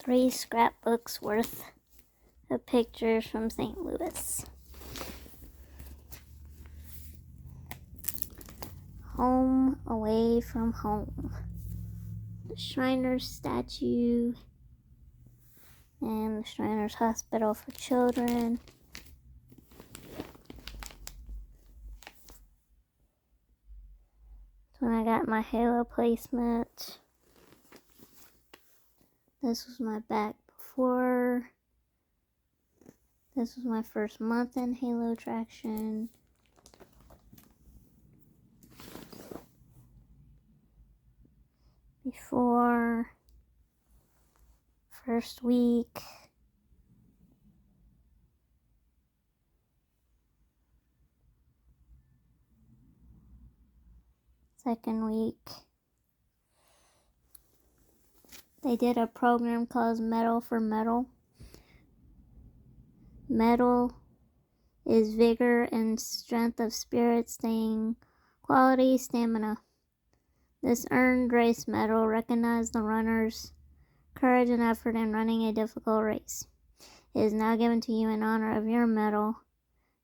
3 scrapbooks worth of pictures from St. Louis. Home away from home. The Shriners statue and the Shriners Hospital for Children. When I got my halo placement. This was my back before. This was my first month in halo traction. Before. First week. Second week. They did a program called Metal for Metal. Metal is vigor and strength of spirit, staying quality, stamina. This earned race medal recognized the runner's courage and effort in running a difficult race. It is now given to you in honor of your medal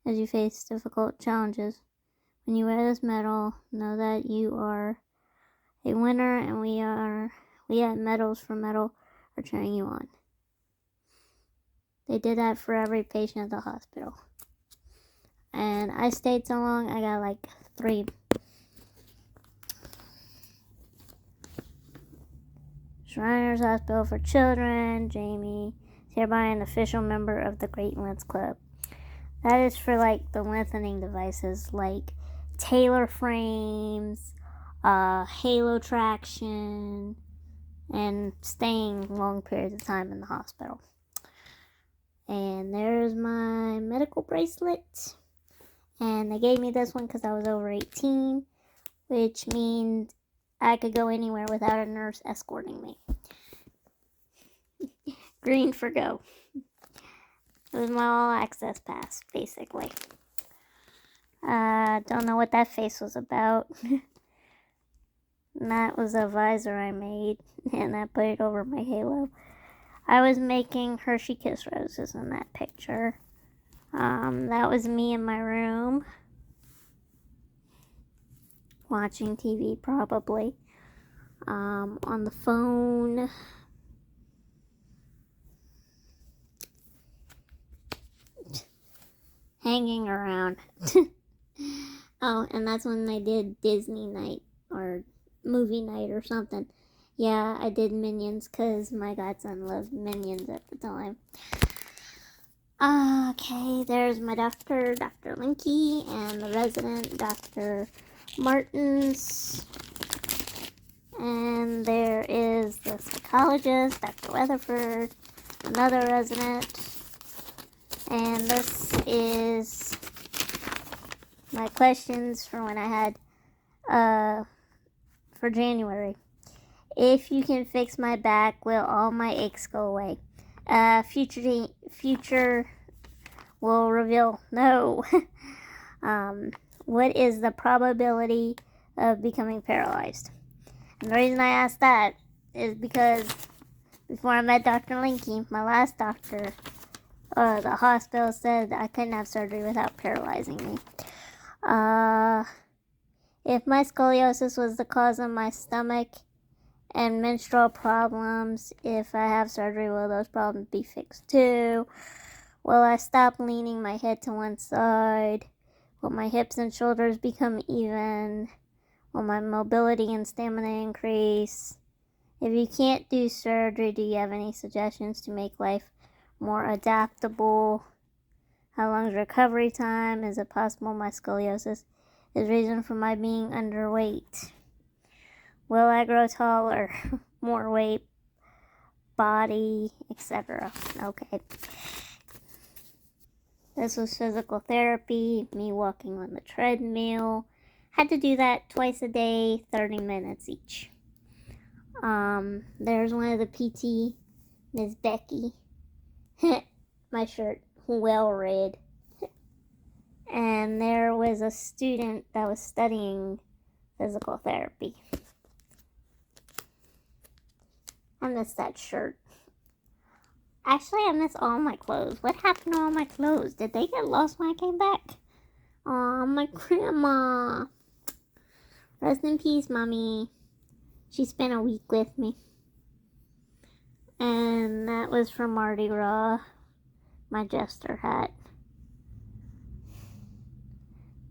as you face difficult challenges. When you wear this medal, know that you are a winner, and we at Medals for Metal are cheering you on. They did that for every patient at the hospital. And I stayed so long, I got like 3. Shriners Hospital for Children, Jamie is hereby an official member of the Great Lengths Club. That is for like the lengthening devices like Taylor frames, halo traction, and staying long periods of time in the hospital. And there's my medical bracelet. And they gave me this one because I was over 18, which means I could go anywhere without a nurse escorting me. Green for go. It was my all-access pass, basically. Don't know what that face was about. That was a visor I made, and I put it over my halo. I was making Hershey Kiss Roses in that picture. That was me in my room. Watching TV, probably. On the phone. Hanging around. Oh, and that's when they did Disney night or movie night or something. Yeah, I did Minions because my godson loved Minions at the time. Okay, there's my doctor, Dr. Linky, and the resident, Dr. Martins. And there is the psychologist, Dr. Weatherford, another resident. And this is my questions for when I had, for January. If you can fix my back, will all my aches go away? Future will reveal no. What is the probability of becoming paralyzed? And the reason I asked that is because before I met Dr. Linky, my last doctor, the hospital said I couldn't have surgery without paralyzing me. If my scoliosis was the cause of my stomach and menstrual problems, if I have surgery, will those problems be fixed too? Will I stop leaning my head to one side? Will my hips and shoulders become even? Will my mobility and stamina increase? If you can't do surgery, do you have any suggestions to make life more adaptable? How long is recovery time? Is it possible my scoliosis is reason for my being underweight? Will I grow taller, more weight, body, etc.? Okay. This was physical therapy, me walking on the treadmill. Had to do that twice a day, 30 minutes each. There's one of the PT, Miss Becky. My shirt, well read. And there was a student that was studying physical therapy. I missed that shirt. Actually, I miss all my clothes. What happened to all my clothes? Did they get lost when I came back? Aw, my grandma. Rest in peace, Mommy. She spent a week with me. And that was for Mardi Gras. My jester hat.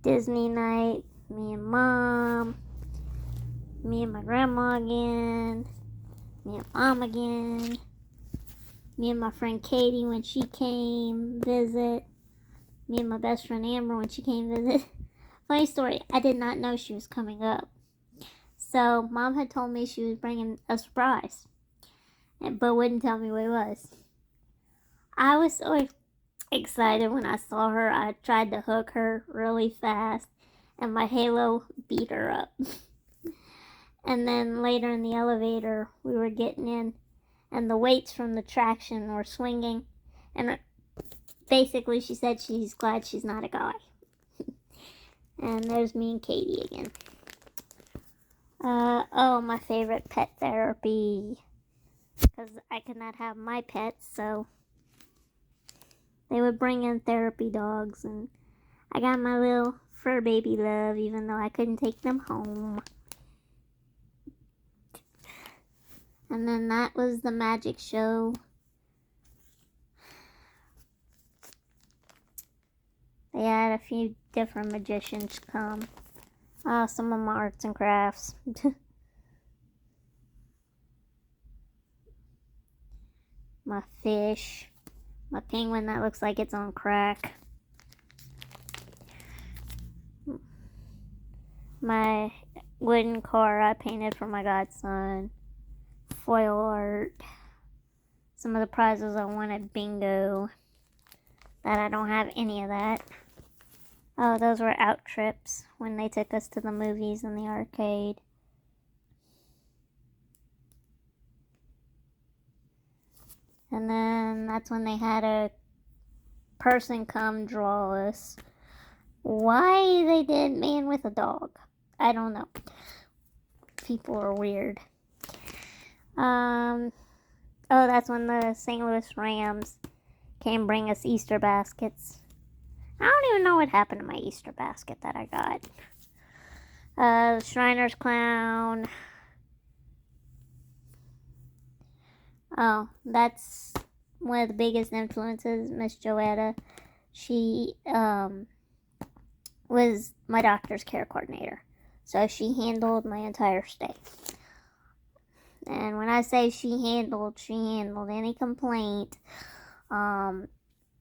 Disney night. Me and Mom. Me and my grandma again. Me and Mom again. Me and my friend Katie when she came visit. Me and my best friend Amber when she came visit. Funny story, I did not know she was coming up. So Mom had told me she was bringing a surprise, but wouldn't tell me what it was. I was so excited when I saw her. I tried to hook her really fast, and my halo beat her up. And then later in the elevator, we were getting in, and the weights from the traction were swinging, and basically she said she's glad she's not a guy. And there's me and Katie again. Oh, my favorite pet therapy. Because I could not have my pets, so they would bring in therapy dogs, and I got my little fur baby love, even though I couldn't take them home. And then that was the magic show. They had a few different magicians come. Some of my arts and crafts. My fish. My penguin that looks like it's on crack. My wooden car I painted for my godson. Foil art. Some of the prizes I won at bingo. That I don't have any of that. Oh, those were out trips when they took us to the movies and the arcade. And then that's when they had a person come draw us. Why they did man with a dog, I don't know. People are weird. Oh, that's when the St. Louis Rams came bring us Easter baskets. I don't even know what happened to my Easter basket that I got. The Shriner's Clown. Oh, that's one of the biggest influences, Miss Joetta. She was my doctor's care coordinator. So she handled my entire stay. And when I say she handled any complaint.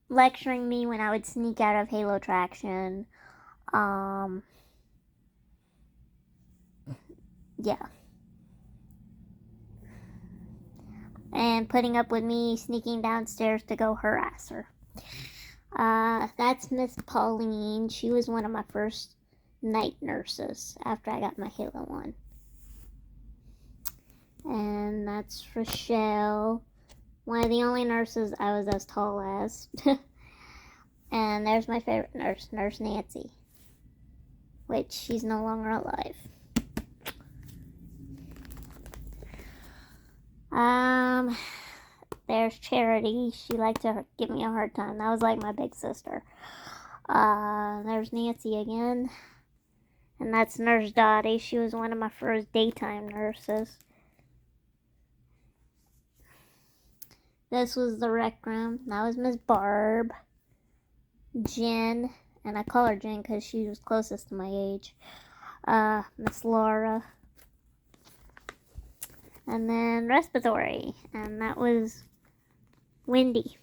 Lecturing me when I would sneak out of Halo Traction. Yeah. And putting up with me sneaking downstairs to go harass her. That's Miss Pauline. She was one of my first night nurses after I got my Halo 1. And that's Rochelle. One of the only nurses I was as tall as. And there's my favorite nurse, Nurse Nancy. Which, she's no longer alive. There's Charity. She liked to give me a hard time. That was like my big sister. There's Nancy again. And that's Nurse Dottie. She was one of my first daytime nurses. This was the rec room. That was Miss Barb. Jen. And I call her Jen because she was closest to my age. Miss Laura. And then respiratory. And that was Wendy.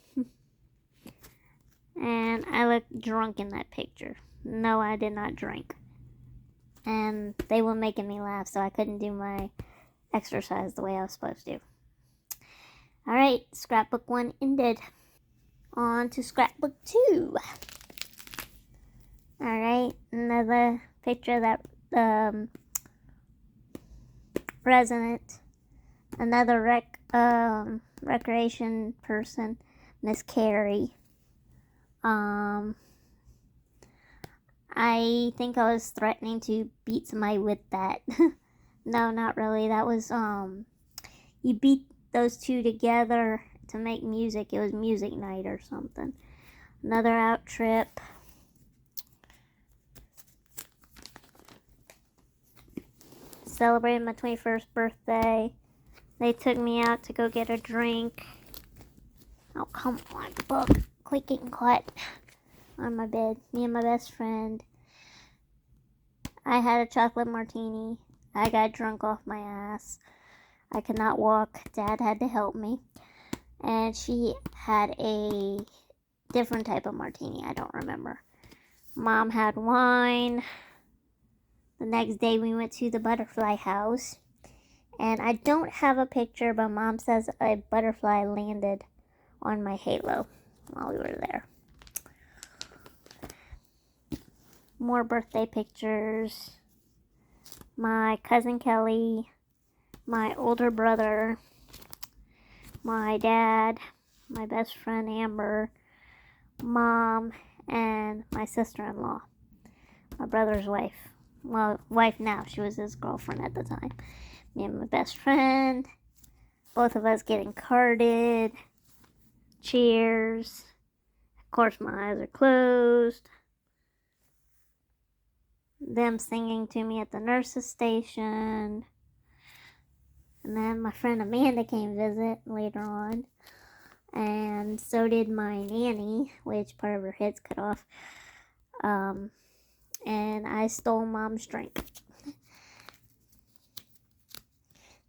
And I looked drunk in that picture. No, I did not drink. And they were making me laugh, so I couldn't do my exercise the way I was supposed to. Alright, scrapbook 1 ended. On to scrapbook 2. Alright, another picture of that president. Another recreation person, Miss Carrie. I think I was threatening to beat somebody with that. No, not really. That was, you beat those two together to make music. It was music night or something. Another out trip. Celebrated my 21st birthday. They took me out to go get a drink. Oh, come on, book. Clicking cut on my bed. Me and my best friend. I had a chocolate martini. I got drunk off my ass. I could not walk. Dad had to help me. And she had a different type of martini. I don't remember. Mom had wine. The next day we went to the butterfly house. And I don't have a picture, but Mom says a butterfly landed on my halo while we were there. More birthday pictures. My cousin Kelly, my older brother, my dad, my best friend Amber, Mom, and my sister-in-law, my brother's wife. Well, wife now. She was his girlfriend at the time. Me and my best friend. Both of us getting carded. Cheers. Of course, my eyes are closed. Them singing to me at the nurse's station. And then my friend Amanda came visit later on. And so did my nanny, which part of her head's cut off. And I stole Mom's drink. I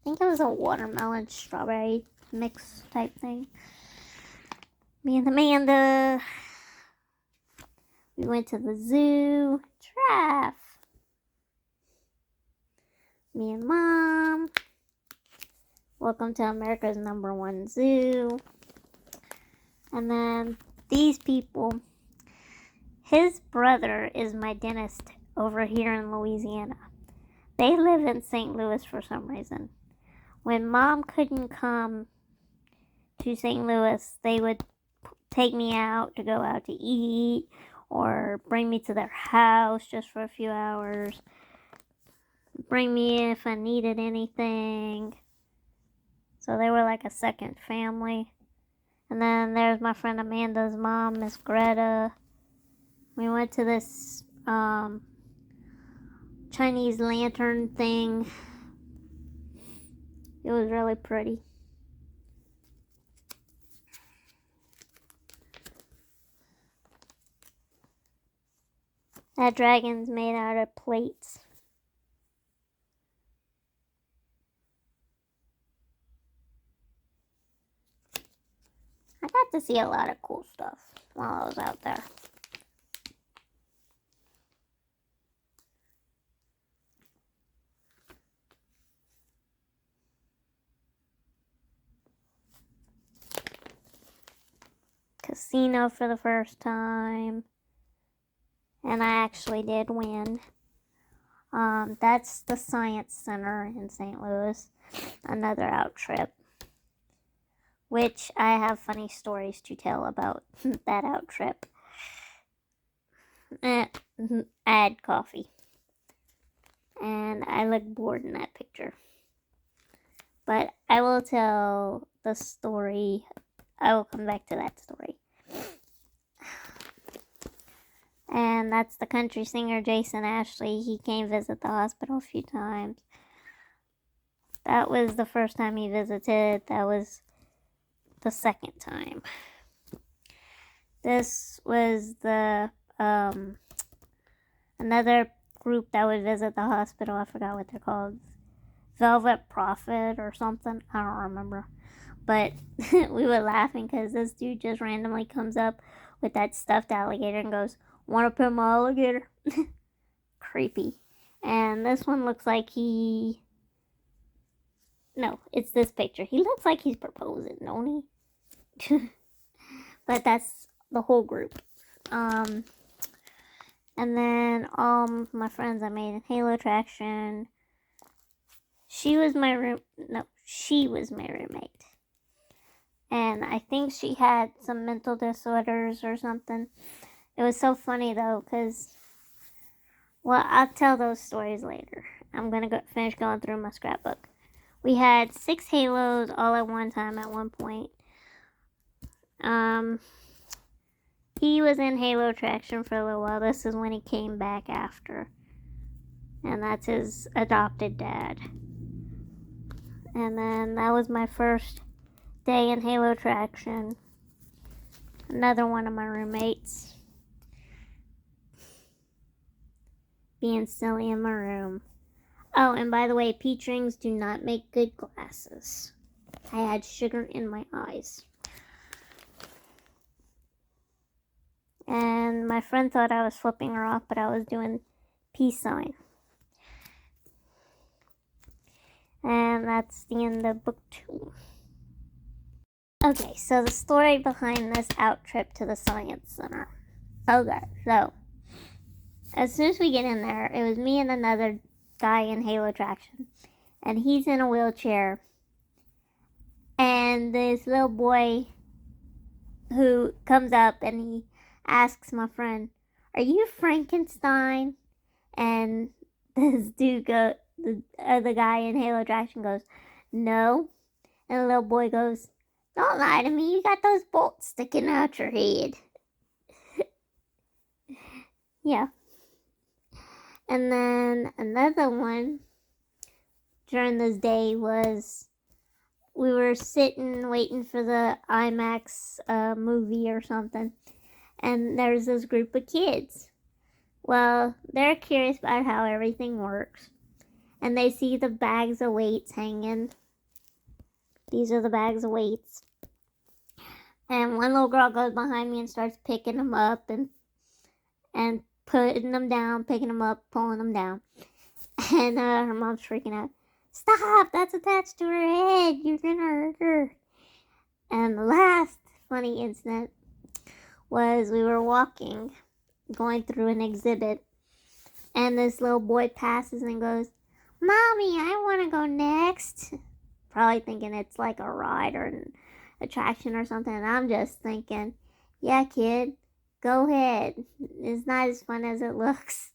think it was a watermelon strawberry mix type thing. Me and Amanda. We went to the zoo. Giraffe. Me and Mom. Welcome to America's #1 zoo. And then these people. His brother is my dentist over here in Louisiana. They live in St. Louis for some reason. When Mom couldn't come to St. Louis, they would take me out to go out to eat or bring me to their house just for a few hours. Bring me if I needed anything. So they were like a second family. And then there's my friend Amanda's mom, Miss Greta. We went to this Chinese lantern thing. It was really pretty. That dragon's made out of plates. I got to see a lot of cool stuff while I was out there. Casino for the first time. And I actually did win. That's the Science Center in St. Louis. Another out trip. Which I have funny stories to tell about that out trip. Add coffee. And I look bored in that picture. But I will tell the story. I will come back to that story. And that's the country singer Jason Ashley. He came visit the hospital a few times. That was the first time he visited. That was the second time. This was the another group that would visit the hospital. I forgot what they're called. Velvet Prophet or something. I don't remember. But we were laughing because this dude just randomly comes up with that stuffed alligator and goes, "Want to pet my alligator?" Creepy. And this one looks like he... No, it's this picture. He looks like he's proposing, don't he? But that's the whole group. And then all my friends I made in Halo Traction. She was my roommate. And I think she had some mental disorders or something. It was so funny though, because, well, I'll tell those stories later. I'm going to finish going through my scrapbook. We had 6 halos all at one time at one point. He was in Halo Attraction for a little while. This is when he came back after. And that's his adopted dad. And then that was my first day in Halo Attraction. Another one of my roommates being silly in my room. Oh, and by the way, peach rings do not make good glasses. I had sugar in my eyes. And my friend thought I was flipping her off, but I was doing peace sign. And that's the end of book 2. Okay, so the story behind this out trip to the Science Center. Okay, so as soon as we get in there, it was me and another guy in Halo Attraction. And he's in a wheelchair. And this little boy who comes up and he asks my friend, "Are you Frankenstein?" And this dude the other guy in Halo Attraction goes, "No." And the little boy goes, "Don't lie to me, you got those bolts sticking out your head." Yeah. And then another one during this day was we were sitting waiting for the IMAX movie or something. And there's this group of kids. Well, they're curious about how everything works. And they see the bags of weights hanging. These are the bags of weights. And one little girl goes behind me and starts picking them up and putting them down, picking them up, pulling them down. And her mom's freaking out. "Stop! That's attached to her head. You're gonna hurt her." And the last funny incident was we were walking, going through an exhibit, and this little boy passes and goes, "Mommy, I want to go next." Probably thinking it's like a ride or an attraction or something. And I'm just thinking, yeah, kid, go ahead. It's not as fun as it looks.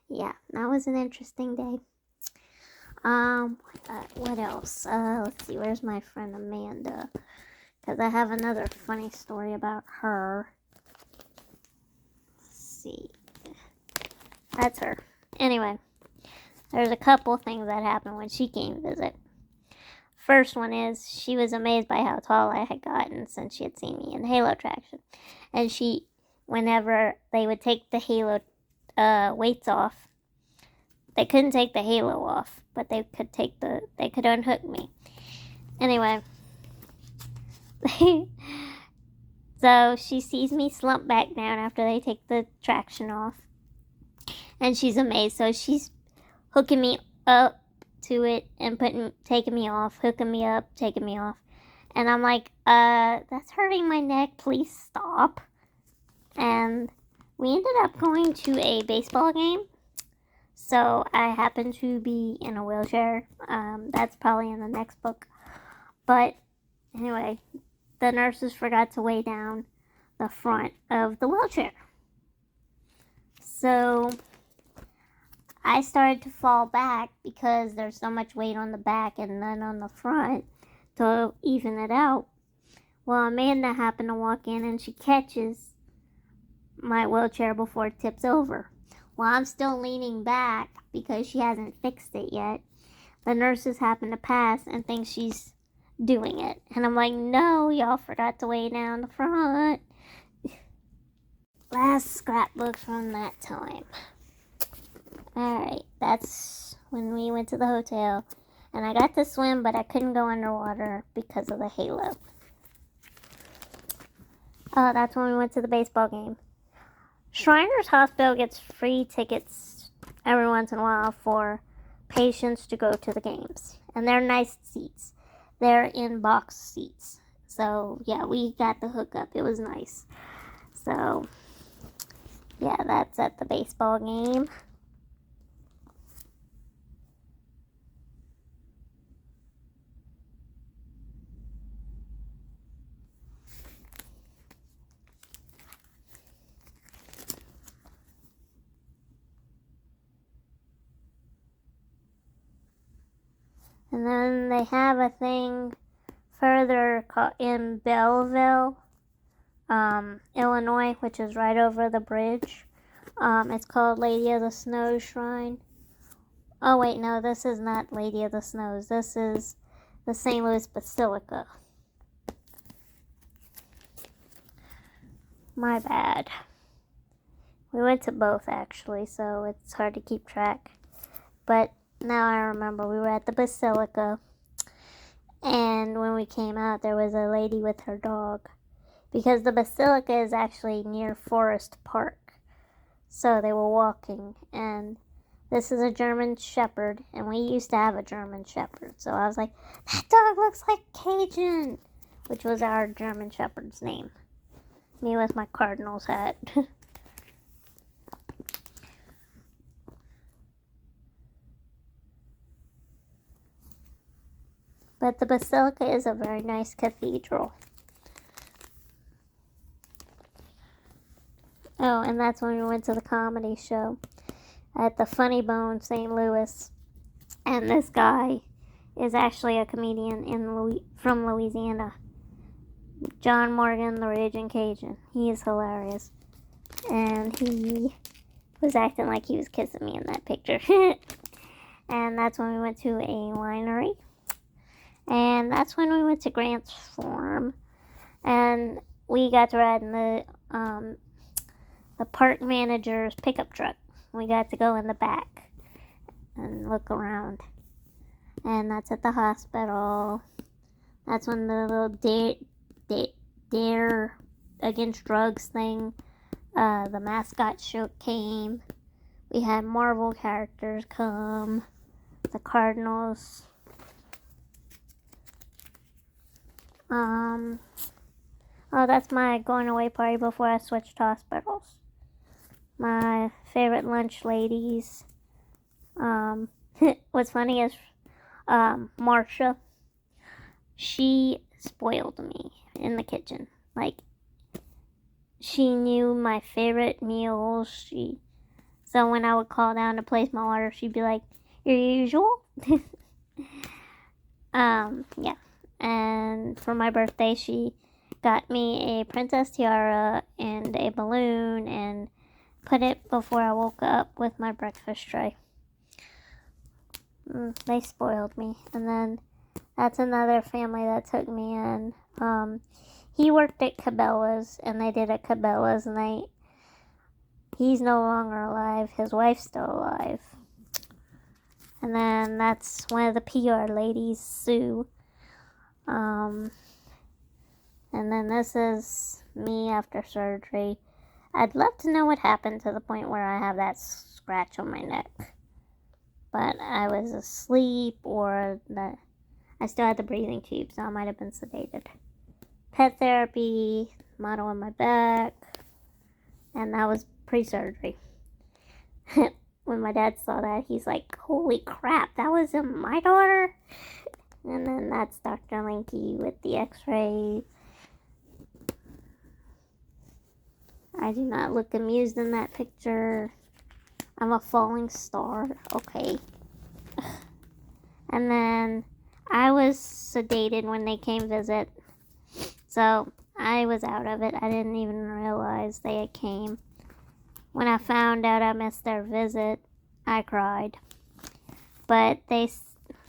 Yeah, that was an interesting day. What else? Let's see, where's my friend Amanda? Because I have another funny story about her. Let's see. That's her. Anyway, there's a couple things that happened when she came to visit. First one is she was amazed by how tall I had gotten since she had seen me in the Halo Attraction. And whenever they would take the Halo weights off, they couldn't take the halo off, but they could unhook me. Anyway, so she sees me slump back down after they take the traction off, and she's amazed. So she's hooking me up to it and taking me off, hooking me up, taking me off, and I'm like, that's hurting my neck. Please stop. And we ended up going to a baseball game. So I happen to be in a wheelchair. That's probably in the next book. But anyway, the nurses forgot to weigh down the front of the wheelchair. So I started to fall back because there's so much weight on the back and none on the front to even it out. Well, Amanda happened to walk in and she catches my wheelchair before it tips over. Well, I'm still leaning back because she hasn't fixed it yet. The nurses happen to pass and think she's doing it. And I'm like, no, y'all forgot to weigh down the front. Last scrapbook from that time. Alright, that's when we went to the hotel. And I got to swim, but I couldn't go underwater because of the halo. Oh, that's when we went to the baseball game. Shriners Hospital gets free tickets every once in a while for patients to go to the games. And they're nice seats. They're in box seats. So, yeah, we got the hookup. It was nice. So, yeah, that's at the baseball game. And then they have a thing further in Belleville, Illinois, which is right over the bridge. It's called Lady of the Snows Shrine. Oh wait, no, this is not Lady of the Snows. This is the St. Louis Basilica. My bad. We went to both actually, so it's hard to keep track. But now I remember we were at the Basilica, and when we came out, there was a lady with her dog. Because the Basilica is actually near Forest Park. So they were walking, and this is a German Shepherd, and we used to have a German Shepherd. So I was like, that dog looks like Cajun, which was our German Shepherd's name. Me with my Cardinals hat. But the Basilica is a very nice cathedral. Oh, and that's when we went to the comedy show at the Funny Bone, St. Louis. And this guy is actually a comedian from Louisiana. John Morgan, the Raging Cajun. He is hilarious. And he was acting like he was kissing me in that picture. And that's when we went to a winery. And that's when we went to Grant's Farm. And we got to ride in the park manager's pickup truck. We got to go in the back and look around. And that's at the hospital. That's when the little Dare Against Drugs thing, the mascot show came. We had Marvel characters come. The Cardinals. Oh, that's my going away party before I switched hospitals. My favorite lunch ladies. What's funny is, Marsha, she spoiled me in the kitchen. Like, she knew my favorite meals. So when I would call down to place my order, she'd be like, your usual? Yeah. And for my birthday, she got me a princess tiara and a balloon and put it before I woke up with my breakfast tray. They spoiled me. And then that's another family that took me in. He worked at Cabela's, and they did a Cabela's night. He's no longer alive. His wife's still alive. And then that's one of the PR ladies, Sue. And then this is me after surgery. I'd love to know what happened to the point where I have that scratch on my neck. But I was asleep, or I still had the breathing tube, so I might have been sedated. Pet therapy, model on my back, and that was pre-surgery. When my dad saw that, he's like, holy crap, that was in my daughter? And then that's Dr. Linky with the x-ray. I do not look amused in that picture. I'm a falling star. Okay. And then I was sedated when they came visit. So I was out of it. I didn't even realize they came. When I found out I missed their visit, I cried. But they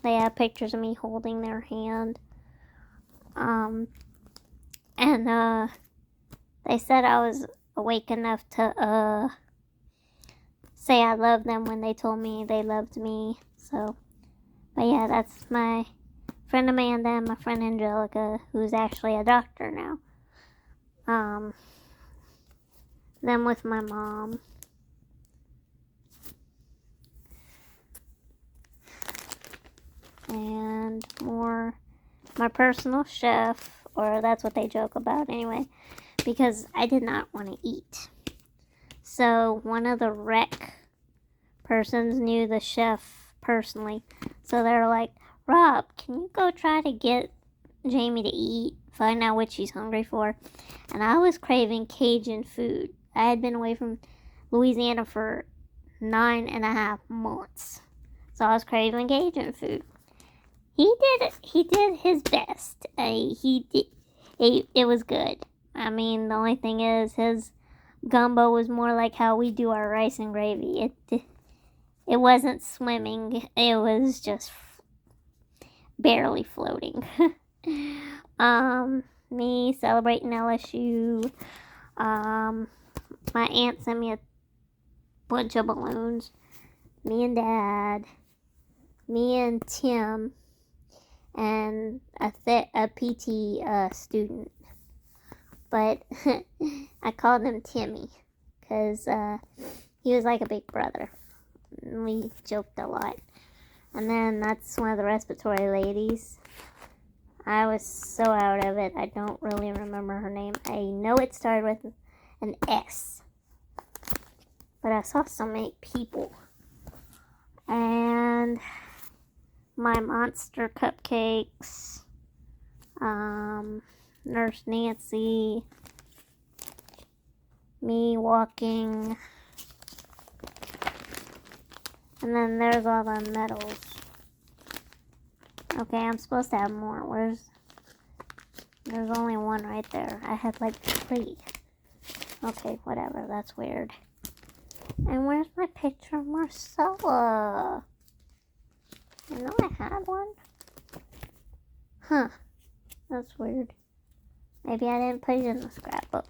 have pictures of me holding their hand. And they said I was awake enough to say I loved them when they told me they loved me. So, but yeah, that's my friend Amanda and my friend Angelica, who's actually a doctor now. Them with my mom. And more my personal chef, or that's what they joke about anyway, because I did not want to eat. So one of the rec persons knew the chef personally. So they're like, Rob, can you go try to get Jamie to eat? Find out what she's hungry for. And I was craving Cajun food. I had been away from Louisiana for 9.5 months. So I was craving Cajun food. He did his best. It was good. I mean, the only thing is his gumbo was more like how we do our rice and gravy. It wasn't swimming. It was just barely floating. Me celebrating LSU. My aunt sent me a bunch of balloons. Me and Dad. Me and Tim. And a PT student. But I called him Timmy. Because he was like a big brother. We joked a lot. And then that's one of the respiratory ladies. I was so out of it, I don't really remember her name. I know it started with an S. But I saw so many people. And my monster cupcakes. Nurse Nancy. Me walking. And then there's all the medals. Okay, I'm supposed to have more. There's only one right there. I had like 3. Okay, whatever. That's weird. And where's my picture of Marcella? I know I had one. Huh. That's weird. Maybe I didn't put it in the scrapbook.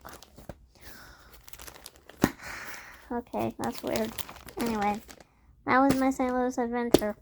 Okay, that's weird. Anyway, that was my St. Louis adventure.